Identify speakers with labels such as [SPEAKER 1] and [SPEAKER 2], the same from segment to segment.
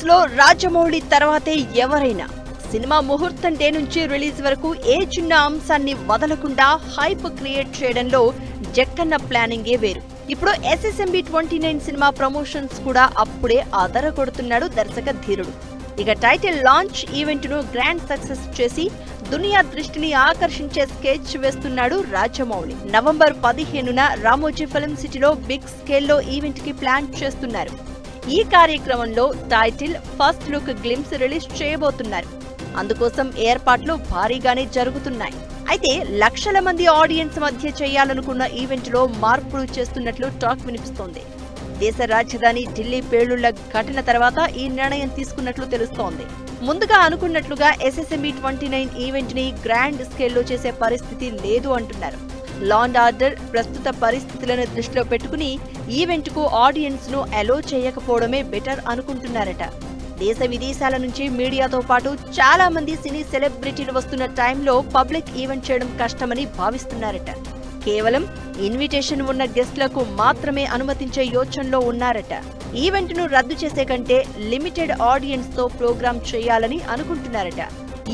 [SPEAKER 1] లో రాజమౌళి తర్వాతే ఎవరైనా సినిమా ముహూర్తం డే నుంచి రిలీజ్ వరకు ఏ చిన్న అంశాన్ని వదలకుండా హైప్ క్రియేట్ చేయడంలో జక్కన్న ప్లానింగే వేరు. ఇప్పుడు SSMB 29 సినిమా ప్రమోషన్స్ కూడా అప్పుడే అదరగొడుతున్నాడు దర్శక ధీరుడు. ఇక టైటిల్ లాంచ్ ఈవెంట్ ను గ్రాండ్ సక్సెస్ చేసి దునియా దృష్టిని ఆకర్షించే స్కెచ్ వేస్తున్నాడు రాజమౌళి. నవంబర్ 15న రామోజీ ఫిల్మ్ సిటీలో బిగ్ స్కేల్లో ఈవెంట్ కి ప్లాన్ చేస్తున్నారు. ఈ కార్యక్రమంలో title, first look glimpse release చేయబోతున్నారు. అందుకోసం ఏర్పాట్లు భారీగానే జరుగుతున్నాయి. అయితే లక్షల మంది ఆడియన్స్ మధ్య చేయాలనుకున్న ఈవెంట్ లో మార్పులు చేస్తున్నట్లు టాక్ వినిపిస్తోంది. దేశ రాజధాని ఢిల్లీ పేలుళ్ల ఘటన తర్వాత ఈ నిర్ణయం తీసుకున్నట్లు తెలుస్తోంది. ముందుగా అనుకున్నట్లుగా SSMB 29 ఈవెంట్ ని గ్రాండ్ స్కేల్లో చేసే పరిస్థితి లేదు అంటున్నారు. లా అండ్ ఆర్డర్ ప్రస్తుత పరిస్థితులను దృష్టిలో పెట్టుకుని ఈవెంట్ కు ఆడియన్స్ ను అలో చేయకపోవడమే బెటర్ అనుకుంటున్నారట. దేశ విదేశాల నుంచి మీడియాతో పాటు చాలా మంది సినీ సెలబ్రిటీలు వస్తున్న టైంలో పబ్లిక్ ఈవెంట్ చేయడం కష్టమని భావిస్తున్నారట. కేవలం ఇన్విటేషన్ ఉన్న గెస్ట్లకు మాత్రమే అనుమతించే యోచనలో ఉన్నారట. ఈవెంట్ ను రద్దు చేసే కంటే లిమిటెడ్ ఆడియన్స్ తో ప్రోగ్రామ్ చేయాలని అనుకుంటున్నారట.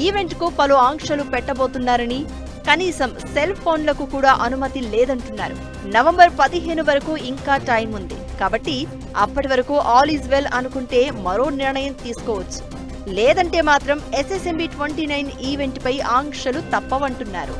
[SPEAKER 1] ఈవెంట్ కు పలు ఆంక్షలు పెట్టబోతున్నారని, కనీసం సెల్ ఫోన్లకు కూడా అనుమతి లేదంటున్నారు. నవంబర్ 15 వరకు ఇంకా టైం ఉంది కాబట్టి అప్పటి వరకు ఆల్ ఈజ్ వెల్ అనుకుంటే మరో నిర్ణయం తీసుకోవచ్చు. లేదంటే మాత్రం SSMB 29 ఈవెంట్ పై ఆంక్షలు తప్పవంటున్నారు.